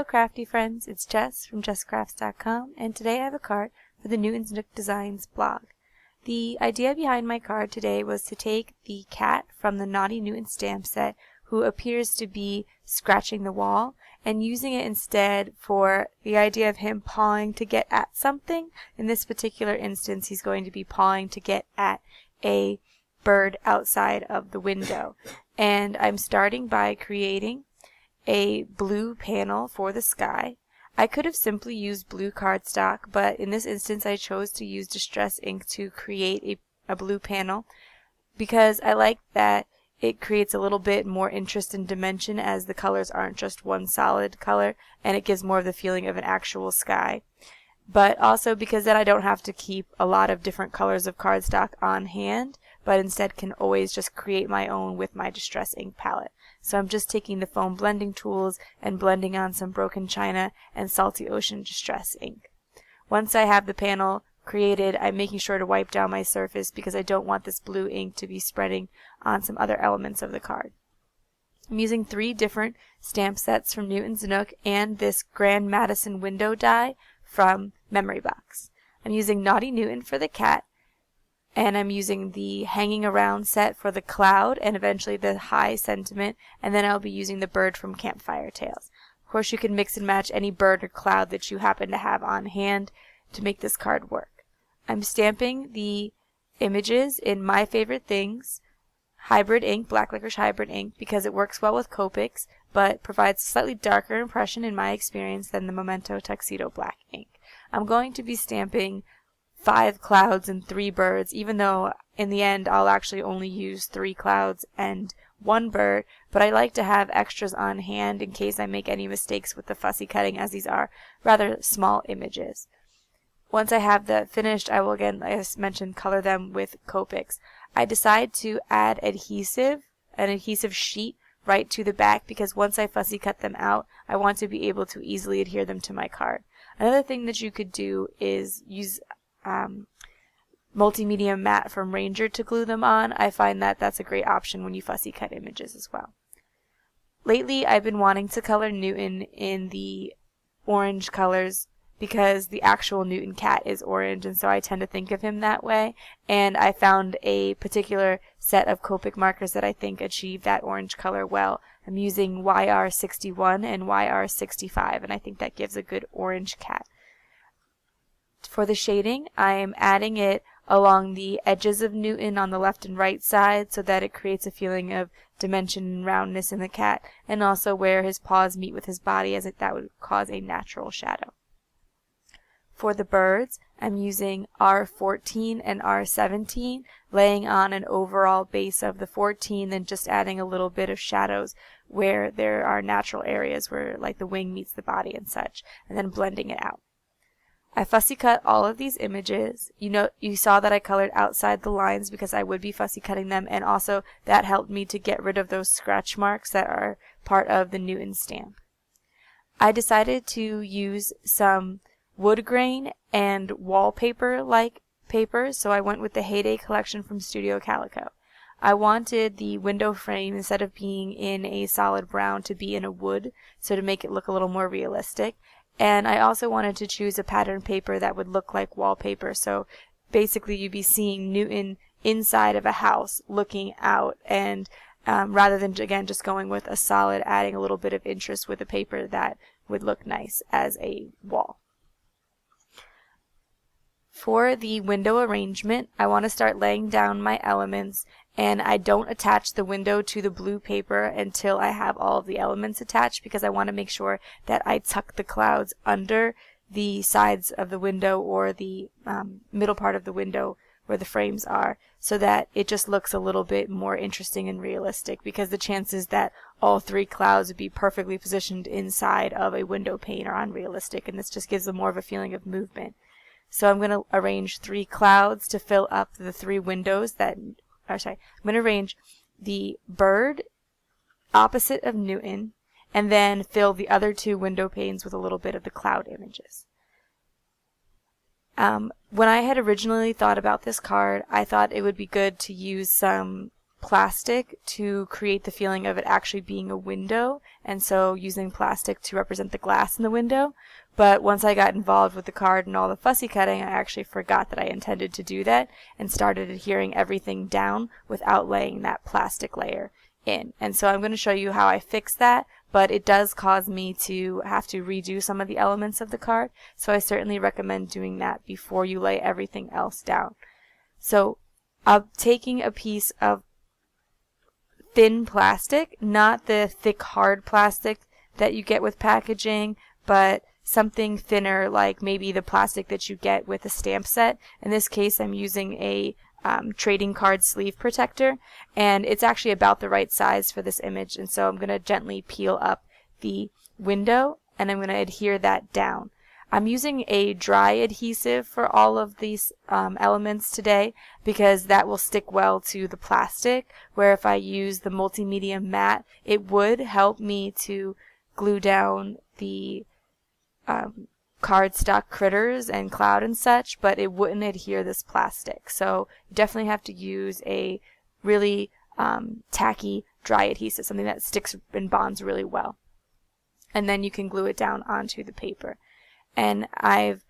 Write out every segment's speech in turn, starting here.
crafty friends, it's Jess from jesscrafts.com, and today I have a card for the Nook Designs blog. The idea behind my card today was to take the cat from the Naughty Newton stamp set who appears to be scratching the wall and using it instead for the idea of him pawing to get at something. In this particular instance, he's going to be pawing to get at a bird outside of the window. And I'm starting by creating a blue panel for the sky. I could have simply used blue cardstock, but in this instance I chose to use distress ink to create a blue panel because I like that it creates a little bit more interest and dimension as the colors aren't just one solid color, and it gives more of the feeling of an actual sky. But also because then I don't have to keep a lot of different colors of cardstock on hand, but instead can always just create my own with my distress ink palette. So I'm just taking the foam blending tools and blending on some broken china and salty ocean distress ink. Once I have the panel created, I'm making sure to wipe down my surface because I don't want this blue ink to be spreading on some other elements of the card. I'm using 3 different stamp sets from Newton's Nook and this Grand Madison window die from Memory Box. I'm using Naughty Newton for the cat, and I'm using the Hanging Around set for the cloud and eventually the high sentiment, and then I'll be using the bird from Campfire Tales. Of course, you can mix and match any bird or cloud that you happen to have on hand to make this card work. I'm stamping the images in My Favorite Things hybrid ink, black licorice hybrid ink, because it works well with Copics, but provides a slightly darker impression in my experience than the Memento Tuxedo black ink. I'm going to be stamping 5 clouds and 3 birds, even though in the end I'll actually only use 3 clouds and 1 bird, but I like to have extras on hand in case I make any mistakes with the fussy cutting, as these are rather small images. Once I have that finished, I will again, as mentioned, color them with Copics. I decide to add an adhesive sheet right to the back because once I fussy cut them out, I want to be able to easily adhere them to my card. Another thing that you could do is use multimedia matte from Ranger to glue them on. I find that that's a great option when you fussy cut images as well. Lately, I've been wanting to color Newton in the orange colors because the actual Newton cat is orange, and so I tend to think of him that way. And I found a particular set of Copic markers that I think achieve that orange color well. I'm using YR61 and YR65, and I think that gives a good orange cat. For the shading, I am adding it along the edges of Newton on the left and right side so that it creates a feeling of dimension and roundness in the cat, and also where his paws meet with his body, as that would cause a natural shadow. For the birds, I'm using R14 and R17, laying on an overall base of the 14, then just adding a little bit of shadows where there are natural areas where like the wing meets the body and such, and then blending it out. I fussy cut all of these images. You saw that I colored outside the lines because I would be fussy cutting them, and also that helped me to get rid of those scratch marks that are part of the Newton stamp. I decided to use some wood grain and wallpaper-like papers, so I went with the Heyday collection from Studio Calico. I wanted the window frame, instead of being in a solid brown, to be in a wood, so to make it look a little more realistic. And I also wanted to choose a pattern paper that would look like wallpaper, so basically you'd be seeing Newton inside of a house looking out, and rather than, again, just going with a solid, adding a little bit of interest with a paper that would look nice as a wall. For the window arrangement, I want to start laying down my elements, and I don't attach the window to the blue paper until I have all of the elements attached because I want to make sure that I tuck the clouds under the sides of the window or the middle part of the window where the frames are, so that it just looks a little bit more interesting and realistic, because the chances that all 3 clouds would be perfectly positioned inside of a window pane are unrealistic, and this just gives them more of a feeling of movement. So I'm going to arrange 3 clouds to fill up the 3 windows I'm going to arrange the bird opposite of Newton and then fill the other 2 window panes with a little bit of the cloud images. When I had originally thought about this card, I thought it would be good to use some plastic to create the feeling of it actually being a window, and so using plastic to represent the glass in the window. But once I got involved with the card and all the fussy cutting, I actually forgot that I intended to do that and started adhering everything down without laying that plastic layer in. And so I'm going to show you how I fix that, but it does cause me to have to redo some of the elements of the card, so I certainly recommend doing that before you lay everything else down. So I'm taking a piece of thin plastic, not the thick hard plastic that you get with packaging, but something thinner, like maybe the plastic that you get with a stamp set. In this case, I'm using a trading card sleeve protector, and it's actually about the right size for this image, and so I'm going to gently peel up the window and I'm going to adhere that down. I'm using a dry adhesive for all of these elements today because that will stick well to the plastic, where if I use the multimedia matte, it would help me to glue down the cardstock critters and cloud and such, but it wouldn't adhere this plastic. So you definitely have to use a really tacky dry adhesive, something that sticks and bonds really well. And then you can glue it down onto the paper. And I've,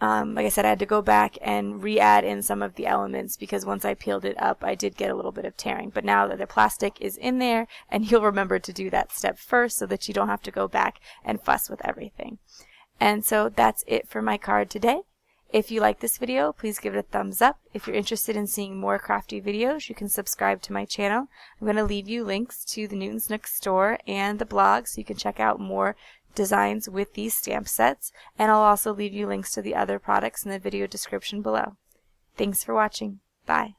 like I said, I had to go back and re-add in some of the elements because once I peeled it up, I did get a little bit of tearing. But now that the plastic is in there, and you'll remember to do that step first so that you don't have to go back and fuss with everything. And so that's it for my card today. If you like this video, please give it a thumbs up. If you're interested in seeing more crafty videos, you can subscribe to my channel. I'm going to leave you links to the Newton's Nook store and the blog so you can check out more designs with these stamp sets, and I'll also leave you links to the other products in the video description below. Thanks for watching. Bye.